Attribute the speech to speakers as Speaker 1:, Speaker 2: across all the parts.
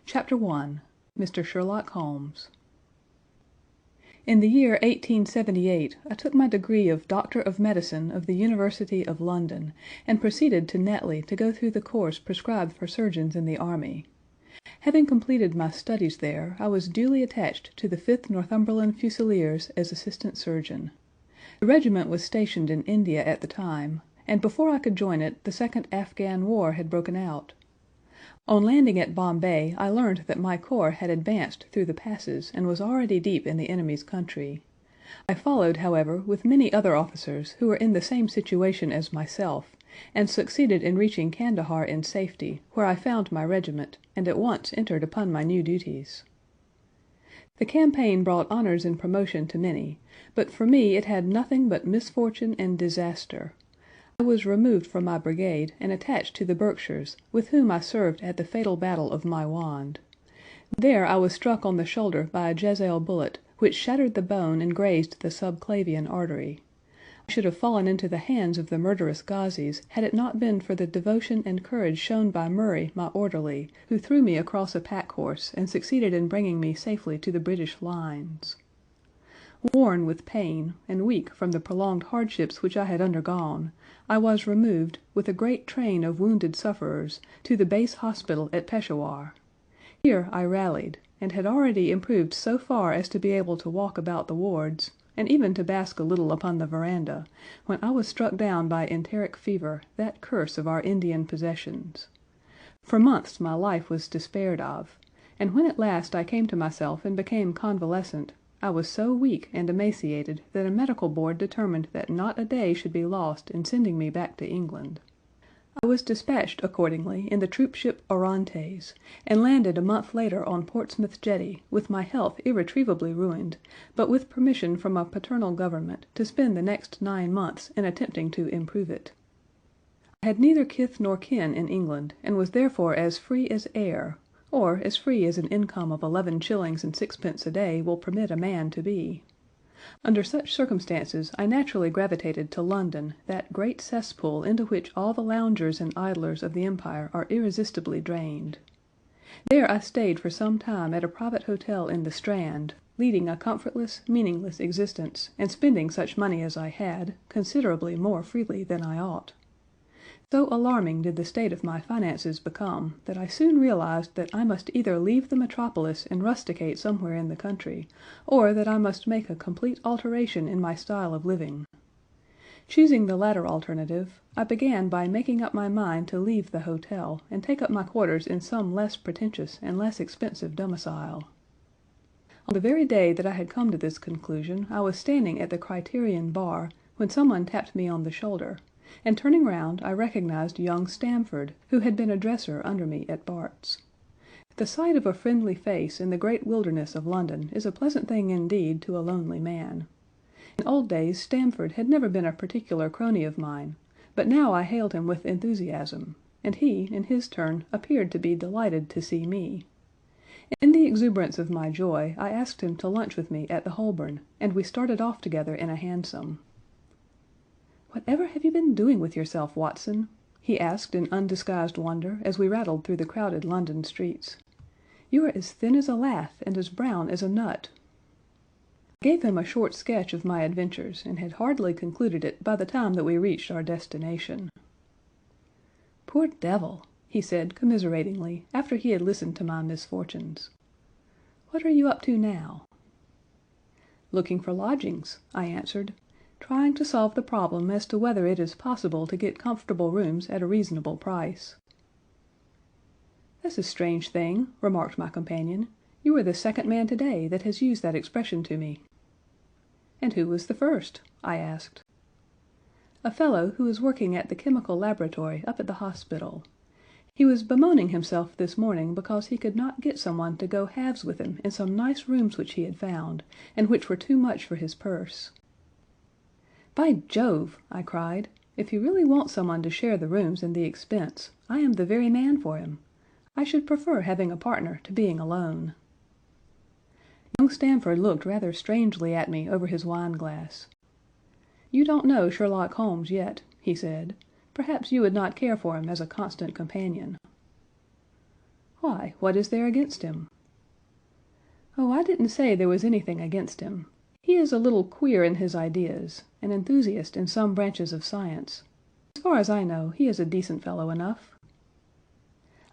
Speaker 1: Chapter 1 Mr. Sherlock Holmes In the year 1878 I took my degree of Doctor of Medicine of the University of London, and proceeded to Netley to go through the course prescribed for surgeons in the army. Having completed my studies there, I was duly attached to the 5th Northumberland Fusiliers as assistant surgeon. The regiment was stationed in India at the time, and before I could join it the second Afghan War had broken out. On landing at Bombay I learned that my corps had advanced through the passes and was already deep in the enemy's country. I followed, however, with many other officers who were in the same situation as myself, and succeeded in reaching Kandahar in safety, where I found my regiment, and at once entered upon my new duties. The campaign brought honors and promotion to many, but for me it had nothing but misfortune and disaster. I was removed from my brigade and attached to the Berkshires, with whom I served at the fatal battle of Maiwand. There I was struck on the shoulder by a jezail bullet, which shattered the bone and grazed the subclavian artery. I should have fallen into the hands of the murderous Ghazis had it not been for the devotion and courage shown by Murray, my orderly, who threw me across a pack horse and succeeded in bringing me safely to the British lines. Worn with pain, and weak from the prolonged hardships which I had undergone, I was removed, with a great train of wounded sufferers, to the base hospital at Peshawar. Here I rallied, and had already improved so far as to be able to walk about the wards, and even to bask a little upon the veranda, when I was struck down by enteric fever, that curse of our Indian possessions. For months my life was despaired of, and when at last I came to myself and became convalescent, I was so weak and emaciated that a medical board determined that not a day should be lost in sending me back to England. I was dispatched accordingly in the troop ship Orontes, and landed a month later on Portsmouth jetty, with my health irretrievably ruined, but with permission from a paternal government to spend the next 9 months in attempting to improve it. I had neither kith nor kin in England, and was therefore as free as air, or as free as an income of 11 shillings and 6pence a day will permit a man to be. Under such circumstances I naturally gravitated to London, that great cesspool into which all the loungers and idlers of the empire are irresistibly drained. There I stayed for some time at a private hotel in the Strand, leading a comfortless, meaningless existence, and spending such money as I had, considerably more freely than I ought. So alarming did the state of my finances become that I soon realized that I must either leave the metropolis and rusticate somewhere in the country, or that I must make a complete alteration in my style of living. Choosing the latter alternative, I began by making up my mind to leave the hotel and take up my quarters in some less pretentious and less expensive domicile. On the very day that I had come to this conclusion I was standing at the Criterion bar when someone tapped me on the shoulder, and turning round I recognized young Stamford, who had been a dresser under me at Bart's. The sight of a friendly face in the great wilderness of London is a pleasant thing indeed to a lonely man. In old days Stamford had never been a particular crony of mine, but now I hailed him with enthusiasm, and he, in his turn, appeared to be delighted to see me. In the exuberance of my joy I asked him to lunch with me at the Holborn, and we started off together in a hansom. "Whatever have you been doing with yourself, Watson?" he asked in undisguised wonder as we rattled through the crowded London streets. "You are as thin as a lath and as brown as a nut." I gave him a short sketch of my adventures and had hardly concluded it by the time that we reached our destination. "Poor devil!" he said commiseratingly after he had listened to my misfortunes. "What are you up to now?" "Looking for lodgings," I answered, "trying to solve the problem as to whether it is possible to get comfortable rooms at a reasonable price." "That's a strange thing," remarked my companion. "You are the second man today that has used that expression to me." "And who was the first?" I asked. "A fellow who is working at the chemical laboratory up at the hospital. He was bemoaning himself this morning because he could not get someone to go halves with him in some nice rooms which he had found, and which were too much for his purse." "By Jove!" I cried, "if he really wants someone to share the rooms and the expense, I am the very man for him. I should prefer having a partner to being alone." Young Stamford looked rather strangely at me over his wine glass. "You don't know Sherlock Holmes yet," he said. "Perhaps you would not care for him as a constant companion." Why, what is there against him?" "Oh, I didn't say there was anything against him. He is a little queer in his ideas, an enthusiast in some branches of science. As far as I know, he is a decent fellow enough."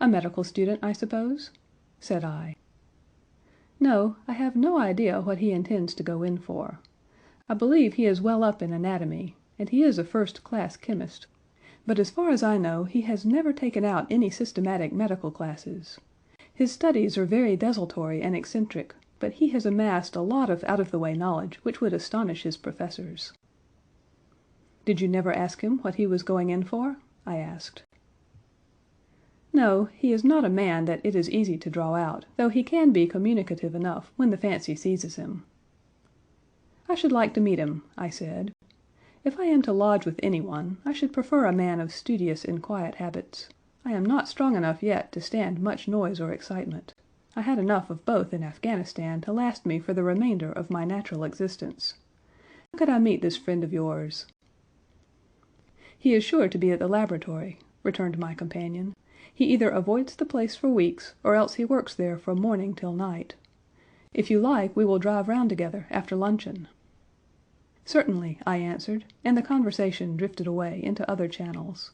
Speaker 1: "A medical student, I suppose?" said I. "No, I have no idea what he intends to go in for. I believe he is well up in anatomy, and he is a first-class chemist. But as far as I know, he has never taken out any systematic medical classes. His studies are very desultory and eccentric, but he has amassed a lot of out-of-the-way knowledge which would astonish his professors." "Did you never ask him what he was going in for?" I asked. "No, he is not a man that it is easy to draw out, though he can be communicative enough when the fancy seizes him." "I should like to meet him," I said. "If I am to lodge with anyone, I should prefer a man of studious and quiet habits. I am not strong enough yet to stand much noise or excitement. I had enough of both in Afghanistan to last me for the remainder of my natural existence. How could I meet this friend of yours?" "He is sure to be at the laboratory," returned my companion. "He either avoids the place for weeks, or else he works there from morning till night. If you like, we will drive round together after luncheon." "Certainly," I answered, and the conversation drifted away into other channels.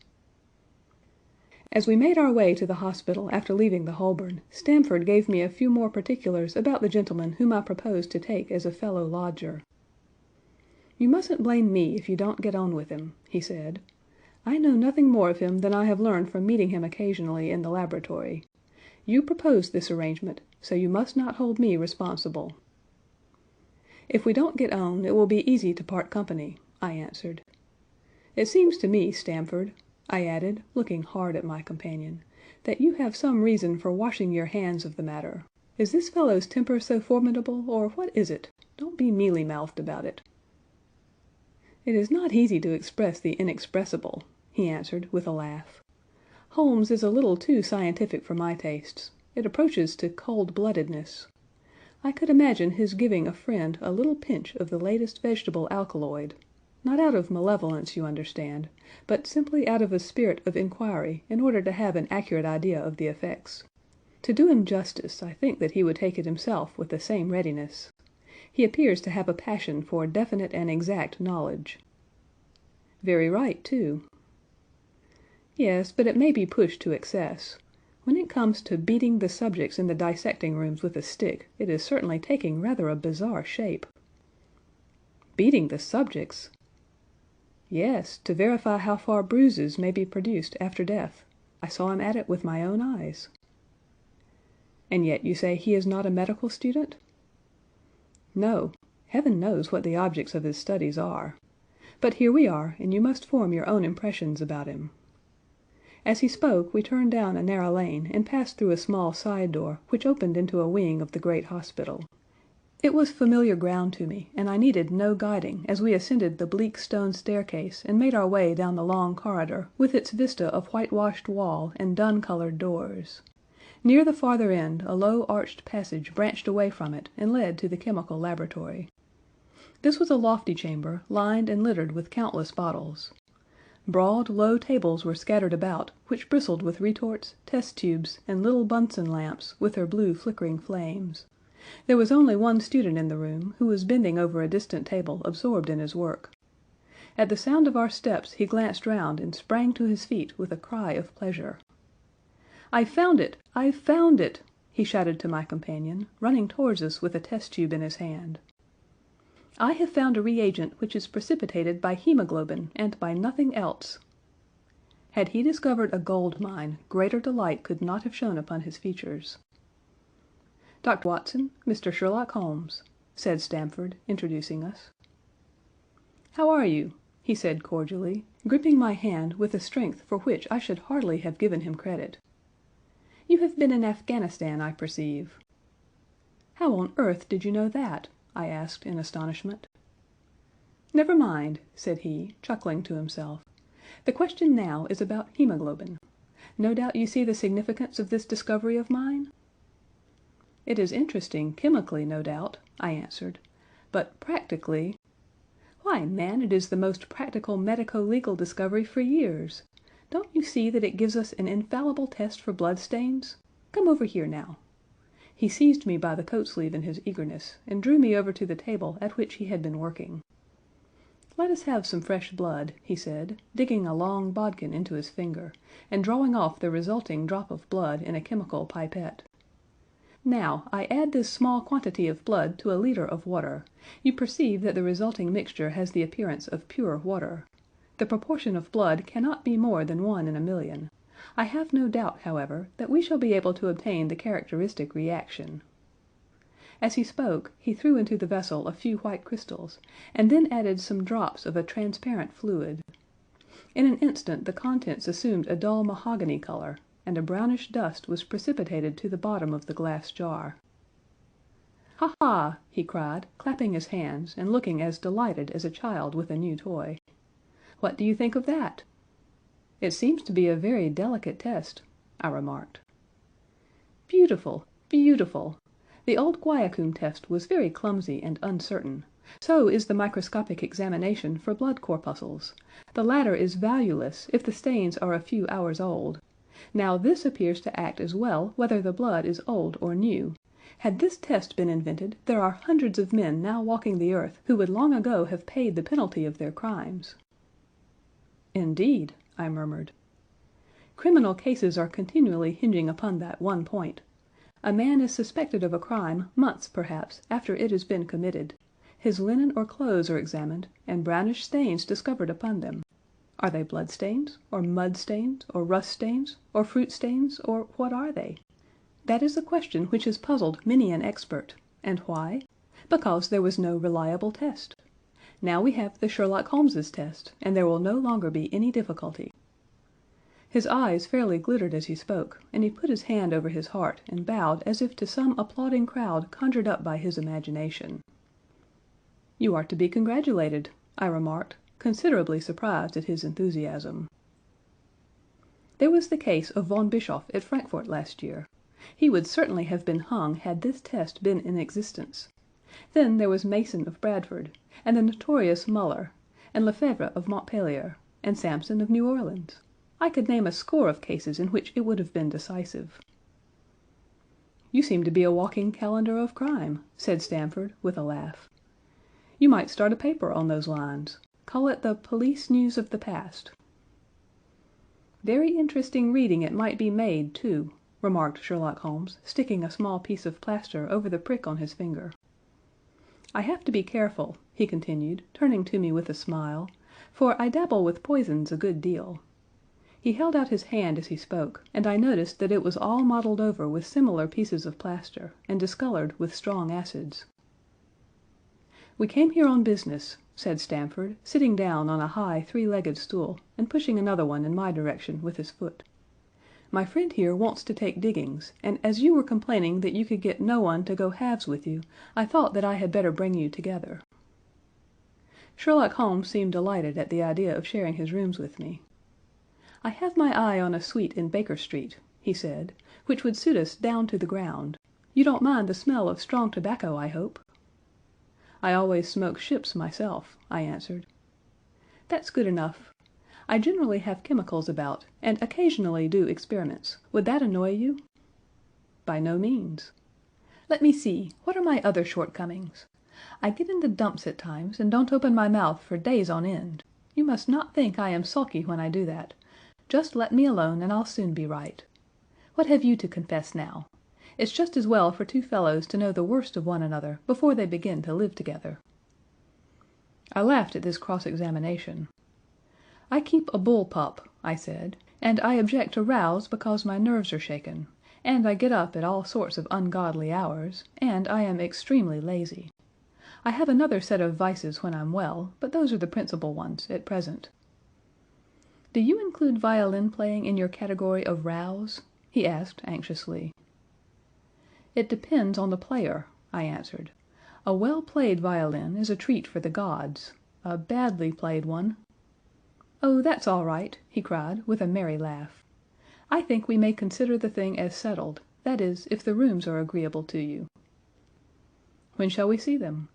Speaker 1: As we made our way to the hospital after leaving the Holborn, Stamford gave me a few more particulars about the gentleman whom I proposed to take as a fellow lodger. "You mustn't blame me if you don't get on with him," he said. "I know nothing more of him than I have learned from meeting him occasionally in the laboratory. You proposed this arrangement, so you must not hold me responsible." "If we don't get on, it will be easy to part company," I answered. "It seems to me, Stamford," I added, looking hard at my companion, "that you have some reason for washing your hands of the matter. Is this fellow's temper so formidable, or what is it? Don't be mealy-mouthed about it." "It is not easy to express the inexpressible," he answered, with a laugh. "Holmes is a little too scientific for my tastes. It approaches to cold-bloodedness. I could imagine his giving a friend a little pinch of the latest vegetable alkaloid, not out of malevolence, you understand, but simply out of a spirit of inquiry in order to have an accurate idea of the effects. To do him justice, I think that he would take it himself with the same readiness. He appears to have a passion for definite and exact knowledge." "Very right, too." "Yes, but it may be pushed to excess. When it comes to beating the subjects in the dissecting rooms with a stick, it is certainly taking rather a bizarre shape." "Beating the subjects?" "Yes, to verify how far bruises may be produced after death. I saw him at it with my own eyes." "And yet you say he is not a medical student?" "No. Heaven knows what the objects of his studies are. But here we are, and you must form your own impressions about him." As he spoke, we turned down a narrow lane and passed through a small side door which opened into a wing of the great hospital. It was familiar ground to me, and I needed no guiding as we ascended the bleak stone staircase and made our way down the long corridor with its vista of whitewashed wall and dun-colored doors. Near the farther end a low arched passage branched away from it and led to the chemical laboratory. This was a lofty chamber, lined and littered with countless bottles. Broad, low tables were scattered about, which bristled with retorts, test tubes, and little Bunsen lamps, with their blue flickering flames. There was only one student in the room, who was bending over a distant table absorbed in his work. At the sound of our steps he glanced round and sprang to his feet with a cry of pleasure. "I've found it! I've found it!" he shouted to my companion, running towards us with a test tube in his hand. "I have found a reagent which is precipitated by hemoglobin and by nothing else." Had he discovered a gold mine, greater delight could not have shone upon his features. "Dr. Watson, Mr. Sherlock Holmes," said Stamford, introducing us. "How are you?" he said cordially, gripping my hand with a strength for which I should hardly have given him credit. "You have been in Afghanistan, I perceive." "How on earth did you know that?" I asked in astonishment. "Never mind," said he, chuckling to himself. "The question now is about hemoglobin. No doubt you see the significance of this discovery of mine?" "It is interesting chemically, no doubt," I answered, "but practically—" "Why, man, it is the most practical medico-legal discovery for years. Don't you see that it gives us an infallible test for bloodstains? Come over here now." He seized me by the coat sleeve in his eagerness, and drew me over to the table at which he had been working. "Let us have some fresh blood," he said, digging a long bodkin into his finger, and drawing off the resulting drop of blood in a chemical pipette. "Now, I add this small quantity of blood to a liter of water. You perceive that the resulting mixture has the appearance of pure water. The proportion of blood cannot be more than 1 in a million. I have no doubt, however, that we shall be able to obtain the characteristic reaction." As he spoke, he threw into the vessel a few white crystals, and then added some drops of a transparent fluid. In an instant the contents assumed a dull mahogany color, and a brownish dust was precipitated to the bottom of the glass jar. "Ha ha!" he cried, clapping his hands, and looking as delighted as a child with a new toy. "What do you think of that?" "It seems to be a very delicate test," I remarked. "Beautiful! Beautiful! The old Guiacum test was very clumsy and uncertain. So is the microscopic examination for blood corpuscles. The latter is valueless if the stains are a few hours old. Now this appears to act as well whether the blood is old or new. Had this test been invented, there are hundreds of men now walking the earth who would long ago have paid the penalty of their crimes." "Indeed," I murmured. "Criminal cases are continually hinging upon that one point. A man is suspected of a crime months, perhaps, after it has been committed. His linen or clothes are examined, and brownish stains discovered upon them. Are they blood stains, or mud stains, or rust stains, or fruit stains, or what are they? That is a question which has puzzled many an expert. And why? Because there was no reliable test. Now we have the Sherlock Holmes's test, and there will no longer be any difficulty." His eyes fairly glittered as he spoke, and he put his hand over his heart and bowed as if to some applauding crowd conjured up by his imagination. "You are to be congratulated," I remarked, considerably surprised at his enthusiasm. "There was the case of von Bischoff at Frankfort last year. He would certainly have been hung had this test been in existence. Then there was Mason of Bradford, and the notorious Muller, and Lefebvre of Montpellier, and Sampson of New Orleans. I could name a score of cases in which it would have been decisive." "You seem to be a walking calendar of crime," said Stamford, with a laugh. "You might start a paper on those lines. Call it the Police News of the Past." "Very interesting reading it might be made, too," remarked Sherlock Holmes, sticking a small piece of plaster over the prick on his finger. "I have to be careful," he continued, turning to me with a smile, "for I dabble with poisons a good deal." He held out his hand as he spoke, and I noticed that it was all mottled over with similar pieces of plaster, and discolored with strong acids. "We came here on business," said Stamford, sitting down on a high three-legged stool, and pushing another one in my direction with his foot. "My friend here wants to take diggings, and as you were complaining that you could get no one to go halves with you, I thought that I had better bring you together." Sherlock Holmes seemed delighted at the idea of sharing his rooms with me. "I have my eye on a suite in Baker Street," he said, "which would suit us down to the ground. You don't mind the smell of strong tobacco, I hope?" "I always smoke ships myself," I answered. "That's good enough. I generally have chemicals about, and occasionally do experiments. Would that annoy you?" "By no means." "Let me see, what are my other shortcomings? I get in the dumps at times, and don't open my mouth for days on end. You must not think I am sulky when I do that. Just let me alone, and I'll soon be right. What have you to confess now? It's just as well for two fellows to know the worst of one another before they begin to live together." I laughed at this cross-examination. "I keep a bull pup," I said, "and I object to rows because my nerves are shaken, and I get up at all sorts of ungodly hours, and I am extremely lazy. I have another set of vices when I'm well, but those are the principal ones at present." "Do you include violin playing in your category of rows?" he asked anxiously. "It depends on the player," I answered. "A well-played violin is a treat for the gods. A badly played one—" "Oh, that's all right," he cried, with a merry laugh. "I think we may consider the thing as settled, that is, if the rooms are agreeable to you." "When shall we see them?"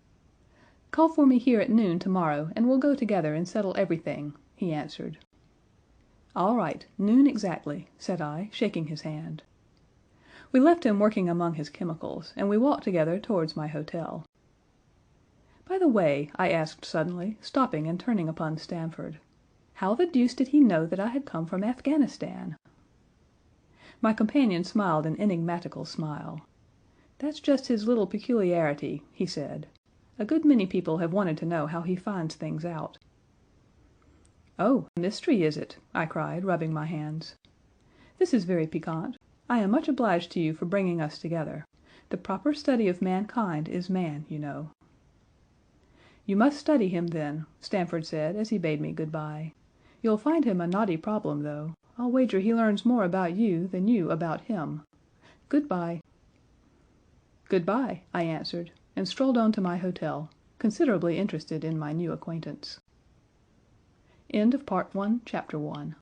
Speaker 1: "Call for me here at noon to morrow, and we'll go together and settle everything," he answered. "All right, noon exactly," said I, shaking his hand. We left him working among his chemicals, and we walked together towards my hotel. By the way, I asked suddenly, stopping and turning upon Stamford, how the deuce did he know that I had come from Afghanistan? My companion smiled an enigmatical smile. "That's just his little peculiarity," he said. "A good many people have wanted to know how he finds things out." "Oh, a mystery, is it?" I cried, rubbing my hands. "This is very piquant. I am much obliged to you for bringing us together. The proper study of mankind is man, you know." "You must study him, then," Stamford said as he bade me good bye. "You'll find him a knotty problem, though. I'll wager he learns more about you than you about him. Good bye." "Good bye," I answered, and strolled on to my hotel, considerably interested in my new acquaintance. End of Part 1, Chapter 1.